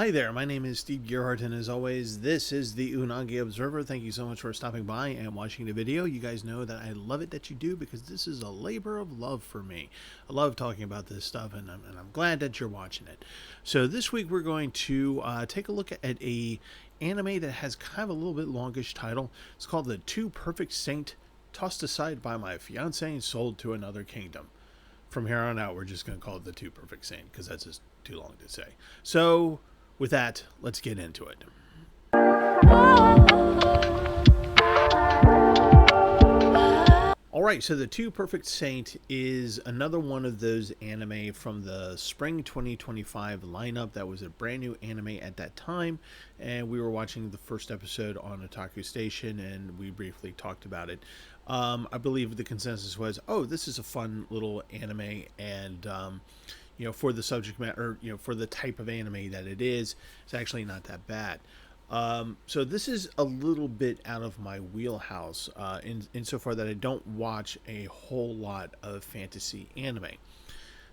Hi there, my name is Steve Gearhart, and as always, this is the Unagi Observer. Thank you so much for stopping by and watching the video. You guys know that I love it that you do because this is a labor of love for me. I love talking about this stuff, and I'm glad that you're watching it. So this week we're going to take a look at a anime that has kind of a little bit longish title. It's called The Two Perfect Saint, Tossed Aside by My Fiancé and Sold to Another Kingdom. From here on out, we're just going to call it The Two Perfect Saint because that's just too long to say. So with that, let's get into it. Alright, so The Two Perfect Saint is another one of those anime from the spring 2025 lineup that was a brand new anime at that time, and we were watching the first episode on Otaku Station, and we briefly talked about it. I believe the consensus was, oh, this is a fun little anime, and for the subject matter, for the type of anime that it is, it's actually not that bad. So this is a little bit out of my wheelhouse, insofar that I don't watch a whole lot of fantasy anime.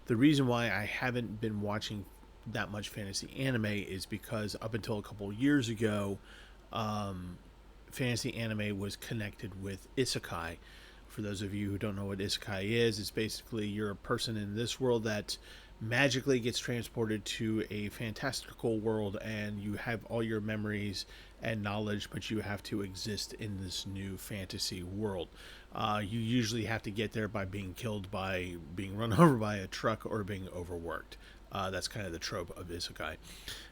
The reason why I haven't been watching that much fantasy anime is because up until a couple years ago, fantasy anime was connected with isekai. For those of you who don't know what isekai is, it's basically you're a person in this world that magically gets transported to a fantastical world, and you have all your memories and knowledge, but you have to exist in this new fantasy world. You usually have to get there by being killed, by being run over by a truck, or being overworked. That's kind of the trope of isekai.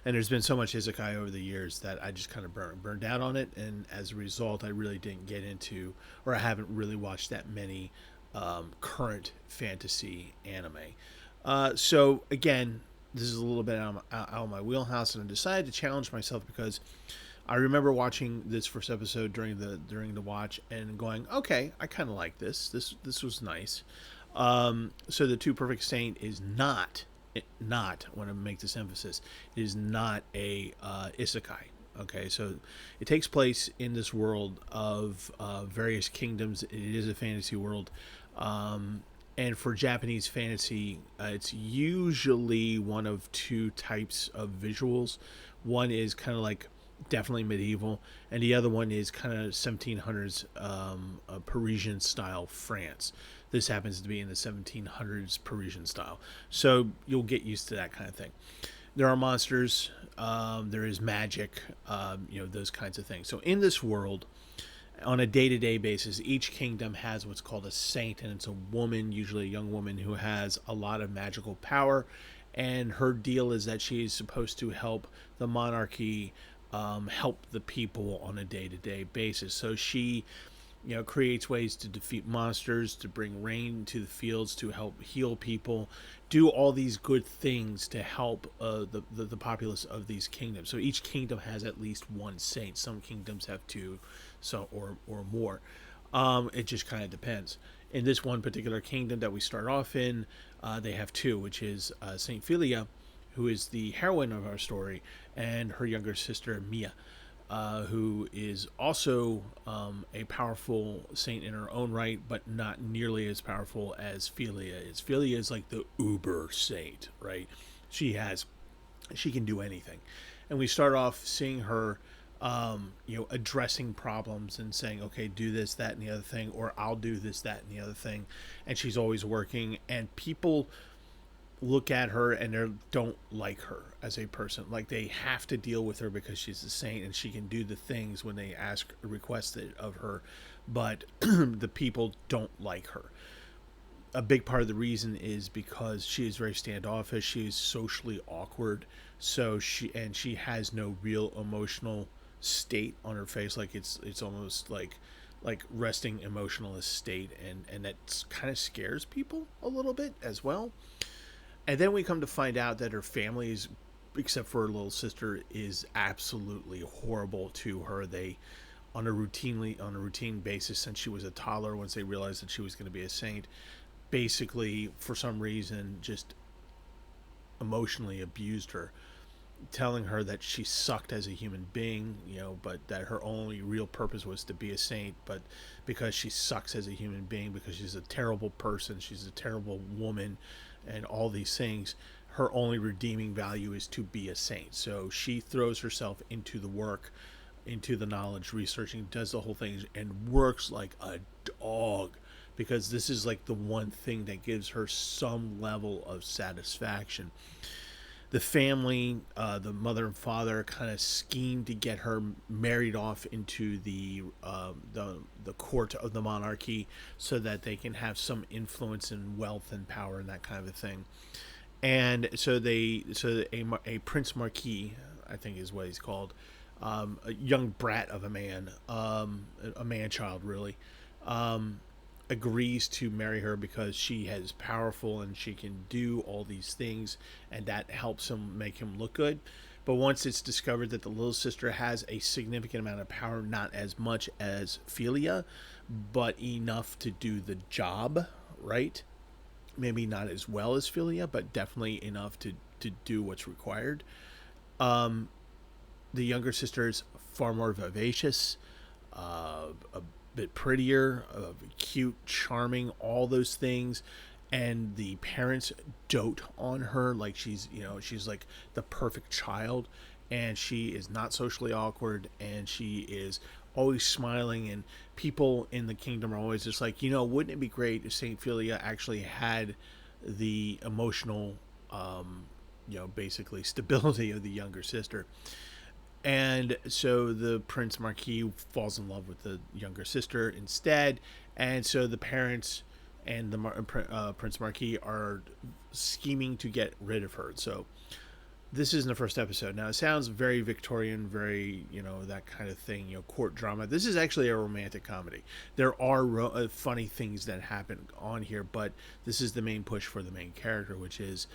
And there's been so much isekai over the years that I just kind of burned out on it, and as a result, I really didn't get into, or I haven't really watched that many current fantasy anime. So again, this is a little bit out of my wheelhouse, and I decided to challenge myself because I remember watching this first episode during the watch and going, okay, I kind of like this. This was nice. So The Two Perfect Saint is not. I want to make this emphasis. It is not a isekai. Okay, so it takes place in this world of various kingdoms. It is a fantasy world. And for Japanese fantasy, it's usually one of two types of visuals. One is kind of like definitely medieval, and the other one is kind of 1700s Parisian style France. This happens to be in the 1700s Parisian style, so you'll get used to that kind of thing. There are monsters, there is magic, those kinds of things. So in this world, on a day-to-day basis, each kingdom has what's called a saint, and it's a woman, usually a young woman, who has a lot of magical power, and her deal is that she is supposed to help the monarchy, help the people on a day-to-day basis. So she creates ways to defeat monsters, to bring rain to the fields, to help heal people, do all these good things to help the populace of these kingdoms. So each kingdom has at least one saint. Some kingdoms have two, so or more. It just kind of depends. In this one particular kingdom that we start off in, they have two, which is Saint Philia, who is the heroine of our story, and her younger sister Mia, who is also a powerful saint in her own right, but not nearly as powerful as Philia is. Philia is like the uber saint, right? She can do anything. And we start off seeing her addressing problems and saying, okay, do this, that, and the other thing, or I'll do this, that, and the other thing. And she's always working, and people look at her and they don't like her as a person. Like, they have to deal with her because she's a saint and she can do the things when they request it of her, but the people don't like her. A big part of the reason is because she is very standoffish. She is socially awkward. So she has no real emotional state on her face. Like, it's almost like resting emotionless state, and that kind of scares people a little bit as well. And then we come to find out that her family is, except for her little sister, is absolutely horrible to her. They, on a routine basis, since she was a toddler, once they realized that she was going to be a saint, basically, for some reason, just emotionally abused her, telling her that she sucked as a human being, but that her only real purpose was to be a saint. But because she sucks as a human being, because she's a terrible person, she's a terrible woman, and all these things, her only redeeming value is to be a saint. So she throws herself into the work, into the knowledge, researching, does the whole thing, and works like a dog, because this is like the one thing that gives her some level of satisfaction. The family, the mother and father, kind of scheme to get her married off into the court of the monarchy, so that they can have some influence and wealth and power and that kind of a thing. And a Prince Marquis, I think is what he's called, a young brat of a man, a man child really, agrees to marry her because she is powerful and she can do all these things, and that helps him make him look good. But once it's discovered that the little sister has a significant amount of power, not as much as Philia, but enough to do the job, right? Maybe not as well as Philia, but definitely enough to do what's required. The younger sister is far more vivacious, a bit prettier, cute, charming, all those things. And the parents dote on her like she's like the perfect child, and she is not socially awkward, and she is always smiling, and people in the kingdom are always just like, wouldn't it be great if Saint Philia actually had the emotional, basically stability of the younger sister. And so the Prince Marquis falls in love with the younger sister instead, and so the parents and the Prince Marquis are scheming to get rid of her. So this is in the first episode. Now it sounds very Victorian, very that kind of thing, court drama. This is actually a romantic comedy. There are funny things that happen on here, but this is the main push for the main character, which is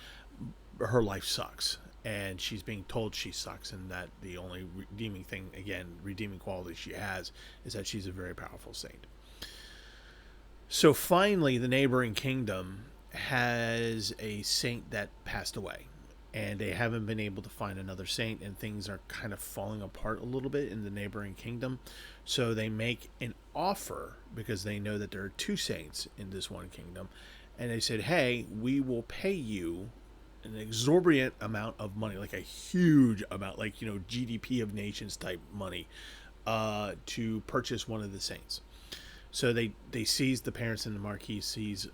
her life sucks, and she's being told she sucks, and that the only redeeming quality she has is that she's a very powerful saint. So finally, the neighboring kingdom has a saint that passed away, and they haven't been able to find another saint, and things are kind of falling apart a little bit in the neighboring kingdom. So they make an offer, because they know that there are two saints in this one kingdom, and they said, hey, we will pay you an exorbitant amount of money, like a huge amount, like GDP of nations type money, to purchase one of the saints. So they seize, the parents and the Marquis seize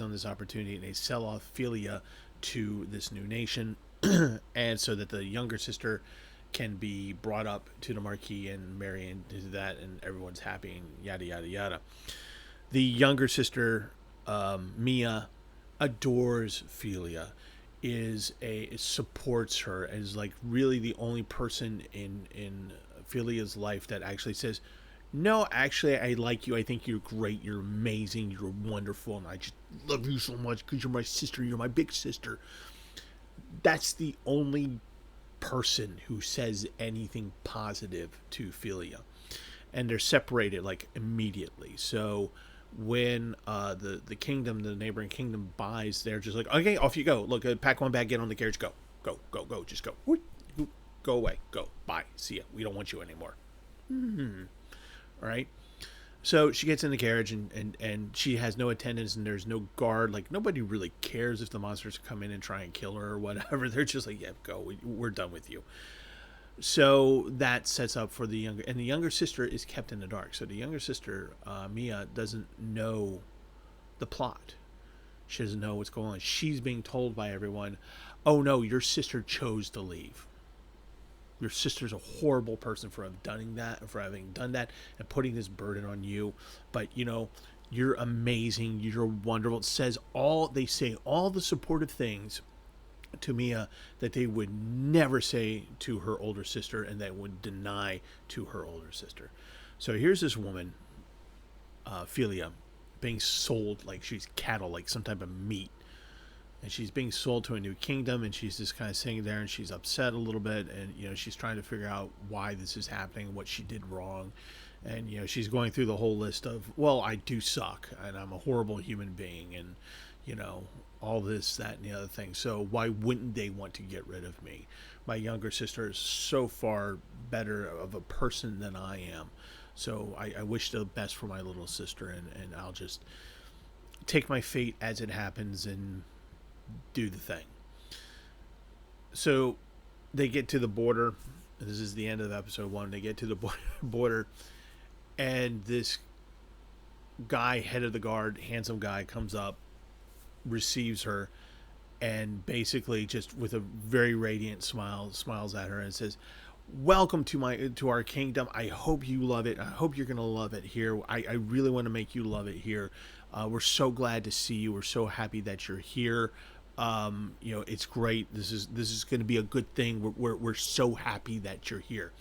on this opportunity, and they sell off Philia to this new nation, and so that the younger sister can be brought up to the Marquis and marry into that, and everyone's happy, and yada yada yada. The younger sister, Mia, adores Philia, supports her, is like really the only person in Philia's life that actually says, no, actually, I like you. I think you're great. You're amazing. You're wonderful. And I just love you so much because you're my sister. You're my big sister. That's the only person who says anything positive to Philia. And they're separated like immediately. So when the kingdom, the neighboring kingdom buys, they're just like, okay, off you go. Look, pack one bag, get on the carriage, go. Go, go, go. Just go. Go away. Go. Bye. See ya. We don't want you anymore. Right? So she gets in the carriage, and she has no attendants, and there's no guard. Like, nobody really cares if the monsters come in and try and kill her or whatever. They're just like, yeah, go. We're done with you. So that sets up for the younger sister is kept in the dark. So the younger sister, Mia, doesn't know the plot. She doesn't know what's going on. She's being told by everyone, oh no, your sister chose to leave. Your sister's a horrible person for having done that and putting this burden on you. But you're amazing. You're wonderful. They say all the supportive things to Mia that they would never say to her older sister, and that would deny to her older sister. So here's this woman, Philia, being sold like she's cattle, like some type of meat. And she's being sold to a new kingdom, and she's just kind of sitting there, and she's upset a little bit, and she's trying to figure out why this is happening, what she did wrong. And she's going through the whole list of, well, I do suck, and I'm a horrible human being, and all this, that, and the other thing. So why wouldn't they want to get rid of me? My younger sister is so far better of a person than I am. So I wish the best for my little sister, and I'll just take my fate as it happens and do the thing. So they get to the border. This is the end of episode 1. They get to the border, and this guy, head of the guard, handsome guy, comes up, receives her, and basically just with a very radiant smile smiles at her and says, welcome to our kingdom. I hope you love it. I hope you're gonna love it here. I really want to make you love it here. We're so glad to see you. We're so happy that you're here. It's great. This is going to be a good thing. We're so happy that you're here.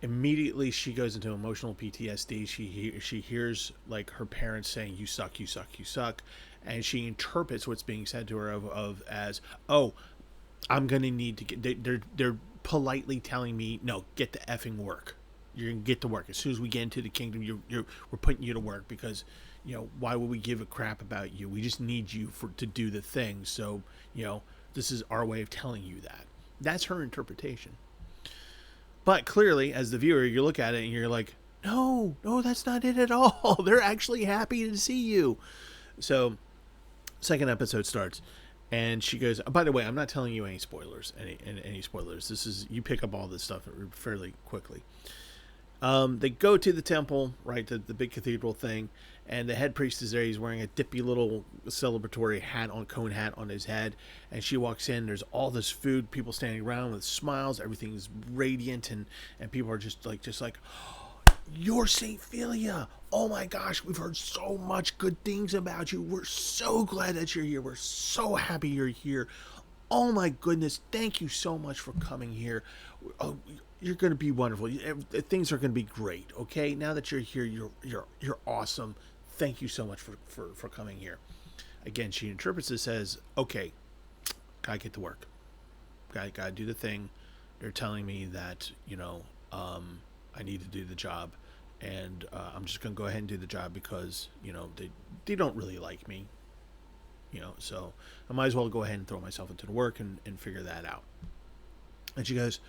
Immediately she goes into emotional PTSD. She hears like her parents saying, you suck, you suck, you suck, and she interprets what's being said to her of as, oh, I'm gonna need to get, they're politely telling me, no, get to effing work. You're gonna get to work as soon as we get into the kingdom. We're putting you to work because, why would we give a crap about you? We just need you to do the thing. So, this is our way of telling you that. That's her interpretation. But clearly, as the viewer, you look at it and you're like, no, that's not it at all. They're actually happy to see you. So, second episode starts, and she goes, oh, by the way, I'm not telling you any spoilers. Any spoilers. This is, you pick up all this stuff fairly quickly. They go to the temple, right, the big cathedral thing, and the head priest is there. He's wearing a dippy little celebratory cone hat on his head, and she walks in. There's all this food, people standing around with smiles. Everything's radiant, and people are just like, you're Saint Philia. Oh my gosh, we've heard so much good things about you. We're so glad that you're here. We're so happy you're here. Oh my goodness, thank you so much for coming here. Oh, you're going to be wonderful. Things are going to be great. Okay, now that you're here, you're awesome. Thank you so much for coming here. Again, she interprets this as, okay, gotta get to work. Gotta do the thing. They're telling me that I need to do the job, and I'm just gonna go ahead and do the job because they don't really like me. So I might as well go ahead and throw myself into the work and figure that out. And she goes,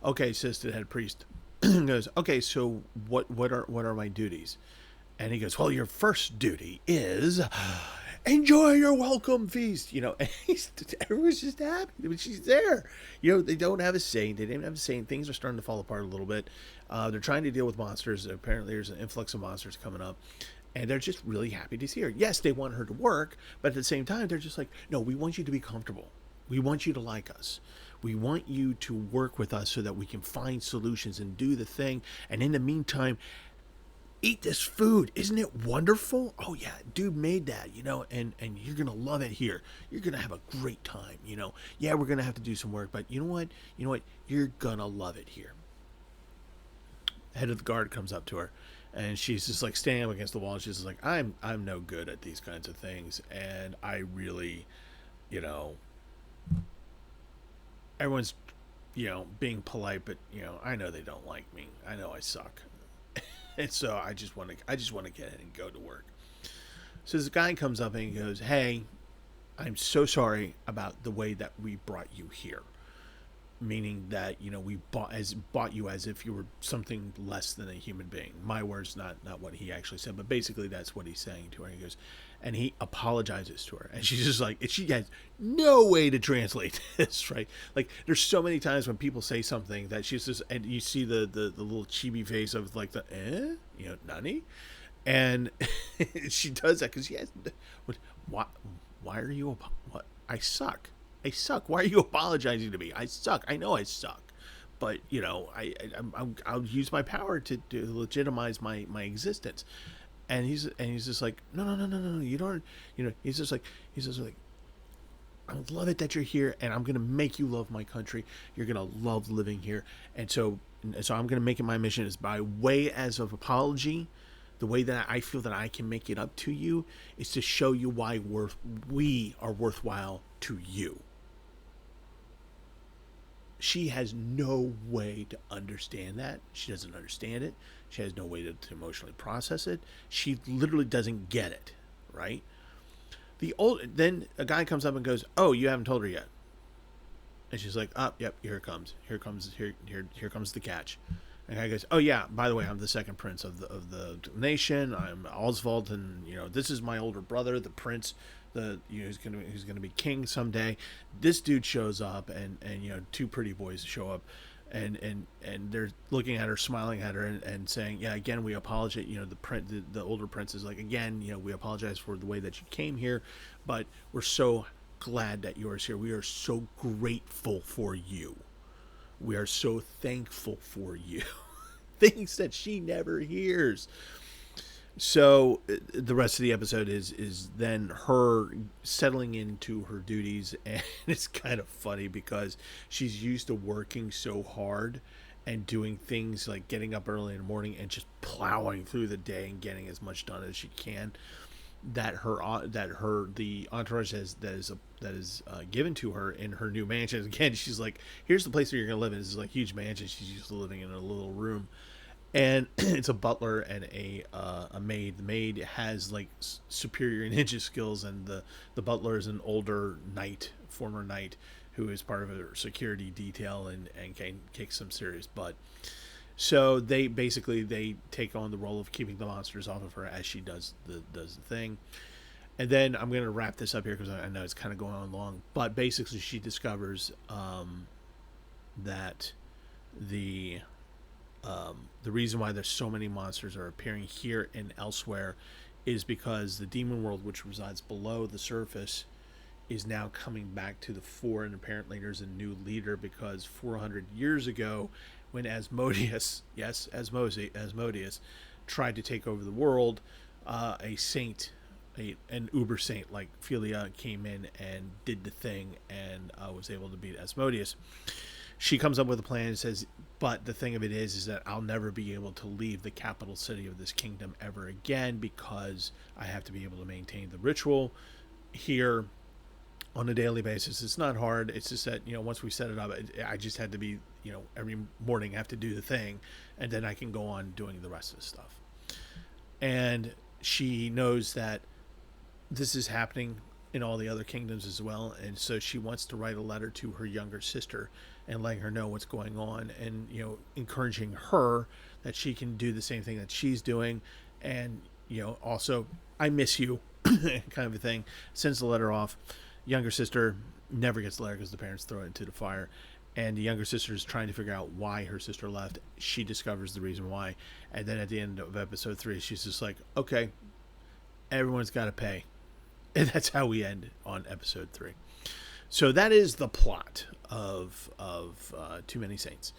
okay, says to the head priest, goes, okay, so what are my duties? And he goes, well, your first duty is enjoy your welcome feast. And everyone's just happy that she's there. They don't have a saying. They didn't have a saying. Things are starting to fall apart a little bit. They're trying to deal with monsters. Apparently there's an influx of monsters coming up. And they're just really happy to see her. Yes, they want her to work, but at the same time, they're just like, no, we want you to be comfortable. We want you to like us. We want you to work with us so that we can find solutions and do the thing. And in the meantime, eat this food. Isn't it wonderful? Oh yeah, dude made that, and you're going to love it here. You're going to have a great time, Yeah, we're going to have to do some work, but you know what? You're going to love it here. Head of the guard comes up to her, and she's just like standing up against the wall, and she's just like, I'm no good at these kinds of things, and I really, everyone's, being polite, but I know they don't like me. I know I suck. And so I just want to get in and go to work. So this guy comes up and he goes, hey, I'm so sorry about the way that we brought you here. Meaning that, we bought you as if you were something less than a human being. My words, not what he actually said, but basically that's what he's saying to her. He goes, and he apologizes to her, and she's just like, she has no way to translate this, right? Like, there's so many times when people say something that she's just, and you see the little chibi face of like nani, and she does that because she has, why are you, what? I suck. Why are you apologizing to me? I suck. I know I suck, but I'll use my power to legitimize my existence. And he's just like, no, you don't. He's just like, I love it that you're here, and I'm gonna make you love my country. You're gonna love living here, and so I'm gonna make it my mission is by way as of apology. The way that I feel that I can make it up to you is to show you why we are worthwhile to you. She has no way to understand that. She doesn't understand it. She has no way to emotionally process it. She literally doesn't get it, right? Then a guy comes up and goes, "Oh, you haven't told her yet." And she's like, "Oh, yep, here it comes. Here comes the catch." And the guy goes, "Oh yeah, by the way, I'm the second prince of the nation. I'm Oswald, and this is my older brother, the who's gonna be king someday. This dude shows up, and two pretty boys show up, and they're looking at her, smiling at her, and saying, yeah, again, we apologize. The older prince is like, again, we apologize for the way that you came here, but we're so glad that you're here. We are so grateful for you. We are so thankful for you. Things that she never hears. So the rest of the episode is then her settling into her duties, and it's kind of funny because she's used to working so hard and doing things like getting up early in the morning and just plowing through the day and getting as much done as she can, that the entourage that is given to her in her new mansion. Again, she's like, here's the place where you're gonna live in. This is like huge mansion. She's used to living in a little room, and it's a butler and a maid. The maid has like superior ninja skills, and the butler is an older former knight, who is part of a security detail and can kick some serious butt. So they take on the role of keeping the monsters off of her as she does the thing. And then I'm going to wrap this up here because I know it's kind of going on long. But basically, she discovers that the reason why there's so many monsters are appearing here and elsewhere is because the demon world, which resides below the surface, is now coming back to the fore, and apparently there's a new leader because 400 years ago, when Asmodeus tried to take over the world, a saint, an uber saint like Philia, came in and did the thing and was able to beat Asmodeus. She comes up with a plan and says, but the thing of it is that I'll never be able to leave the capital city of this kingdom ever again because I have to be able to maintain the ritual here on a daily basis. It's not hard. It's just that, once we set it up, I just had to be, every morning I have to do the thing, and then I can go on doing the rest of the stuff. And she knows that this is happening in all the other kingdoms as well, and so she wants to write a letter to her younger sister and letting her know what's going on, and encouraging her that she can do the same thing that she's doing, and also, I miss you kind of a thing. Sends the letter off. Younger sister never gets the letter because the parents throw it into the fire, and the younger sister is trying to figure out why her sister left. She discovers the reason why, and then at the end of episode 3, she's just like, okay, everyone's got to pay. And that's how we end on episode 3. So that is the plot of Too Many Saints.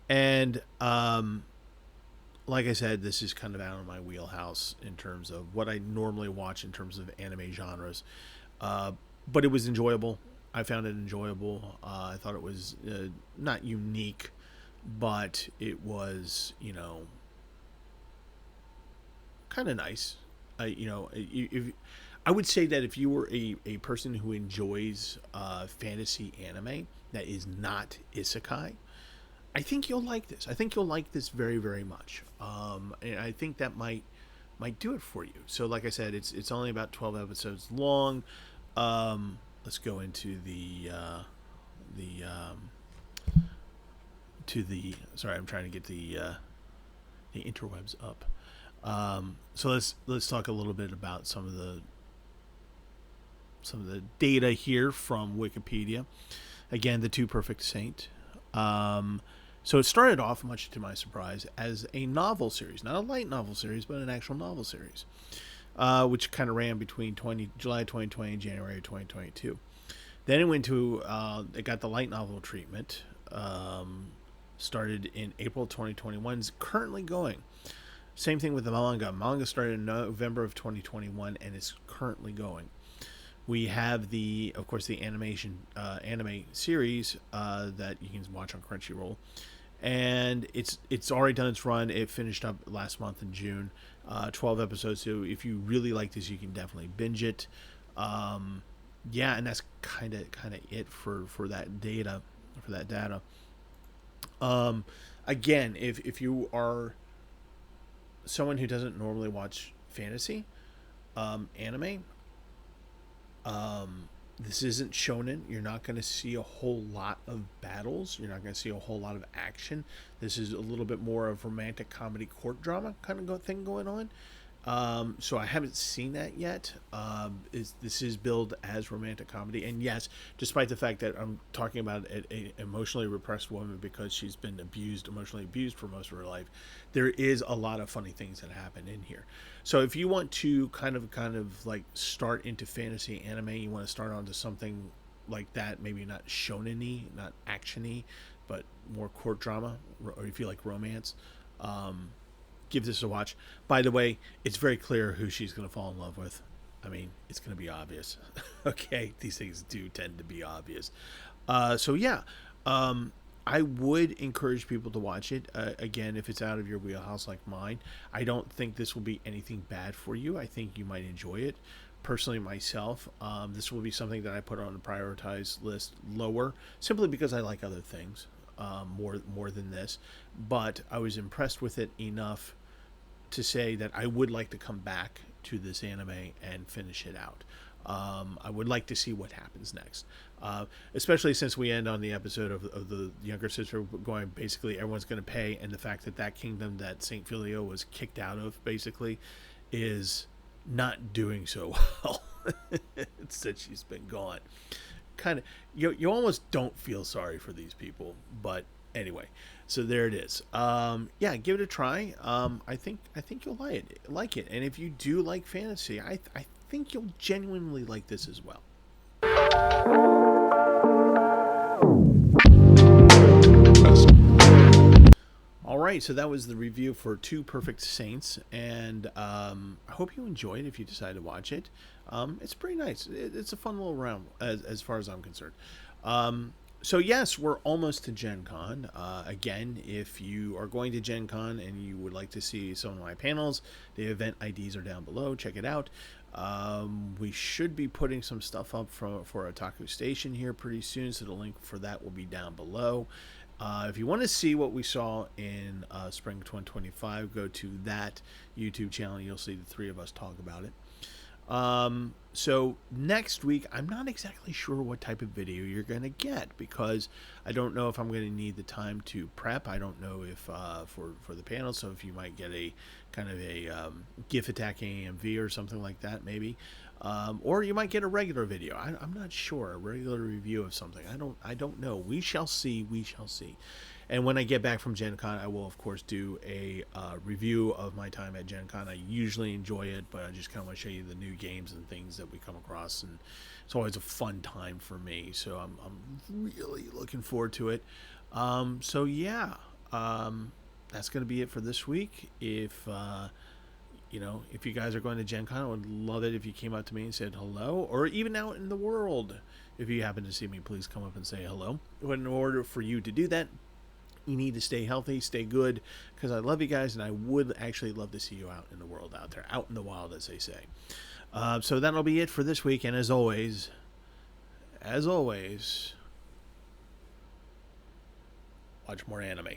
And like I said, this is kind of out of my wheelhouse in terms of what I normally watch in terms of anime genres. But it was enjoyable. I found it enjoyable. I thought it was not unique, but it was, kind of nice. I would say that if you were a person who enjoys fantasy anime that is not isekai, I think you'll like this. I think you'll like this very, very much. And I think that might do it for you. So, like I said, it's only about 12 episodes long. Let's go into sorry, I'm trying to get the interwebs up. So let's talk a little bit about some of the data here from Wikipedia. Again, the Two Perfect Saint. So it started off, much to my surprise, as a novel series, not a light novel series, but an actual novel series, which kind of ran between July 2020 and January 2022. Then it went to it got the light novel treatment. Started in April 2021. Is currently going. Same thing with the manga. Manga started in November of 2021 and is currently going. We have of course, the anime series that you can watch on Crunchyroll, and it's already done its run. It finished up last month in June, 12 episodes. So if you really like this, you can definitely binge it. Yeah, and that's kind of it for that data. Again, if you are someone who doesn't normally watch fantasy anime, this isn't shonen. You're not going to see a whole lot of battles. You're not going to see a whole lot of action. This is a little bit more of romantic comedy court drama kind of thing going on. So I haven't seen that yet. This is billed as romantic comedy, and yes, despite the fact that I'm talking about a emotionally repressed woman because she's been emotionally abused for most of her life, there is a lot of funny things that happen in here. So if you want to kind of like start into fantasy anime, you want to start onto something like that, maybe not shonen-y, not action-y, but more court drama, or if you like romance. Um, Give this a watch. By the way, it's very clear who she's going to fall in love with. I mean, it's going to be obvious. Okay, these things do tend to be obvious. So yeah, um, I would encourage people to watch it. Again, if it's out of your wheelhouse like mine, I don't think this will be anything bad for you. I think you might enjoy it. Personally, myself, this will be something that I put on the prioritized list lower, simply because I like other things more than this. But I was impressed with it enough to say that I would like to come back to this anime and finish it out. I would like to see what happens next, especially since we end on the episode of the younger sister going, basically everyone's going to pay, and the fact that that kingdom that Saint Filio was kicked out of basically is not doing so well since she's been gone. Kind of, you almost don't feel sorry for these people, but anyway, so there it is. Yeah, give it a try. I think you'll like it, and if you do like fantasy, I think you'll genuinely like this as well. All right, so that was the review for Two Perfect Saints, and I hope you enjoyed. If you decide to watch it, it's pretty nice. It's a fun little round as far as I'm concerned. So yes, we're almost to Gen Con. Again, if you are going to Gen Con and you would like to see some of my panels, the event IDs are down below. Check it out. We should be putting some stuff up for Otaku Station here pretty soon, so the link for that will be down below. If you want to see what we saw in spring 2025, go to that YouTube channel. You'll see the three of us talk about it. So next week, I'm not exactly sure what type of video you're going to get, because I don't know if I'm going to need the time to prep. I don't know if for the panel, so if you might get a kind of a GIF attacking AMV or something like that, maybe. Or you might get a regular video. I'm not sure. A regular review of something. I don't know. We shall see. We shall see. And when I get back from Gen Con, I will, of course, do a review of my time at Gen Con. I usually enjoy it, but I just kind of want to show you the new games and things that we come across. And it's always a fun time for me. So I'm really looking forward to it. So, yeah. That's going to be it for this week. If if you guys are going to Gen Con, I would love it if you came up to me and said hello, or even out in the world. If you happen to see me, please come up and say hello. But in order for you to do that, you need to stay healthy, stay good, because I love you guys, and I would actually love to see you out in the world, out there, out in the wild, as they say. So that'll be it for this week, and as always, watch more anime.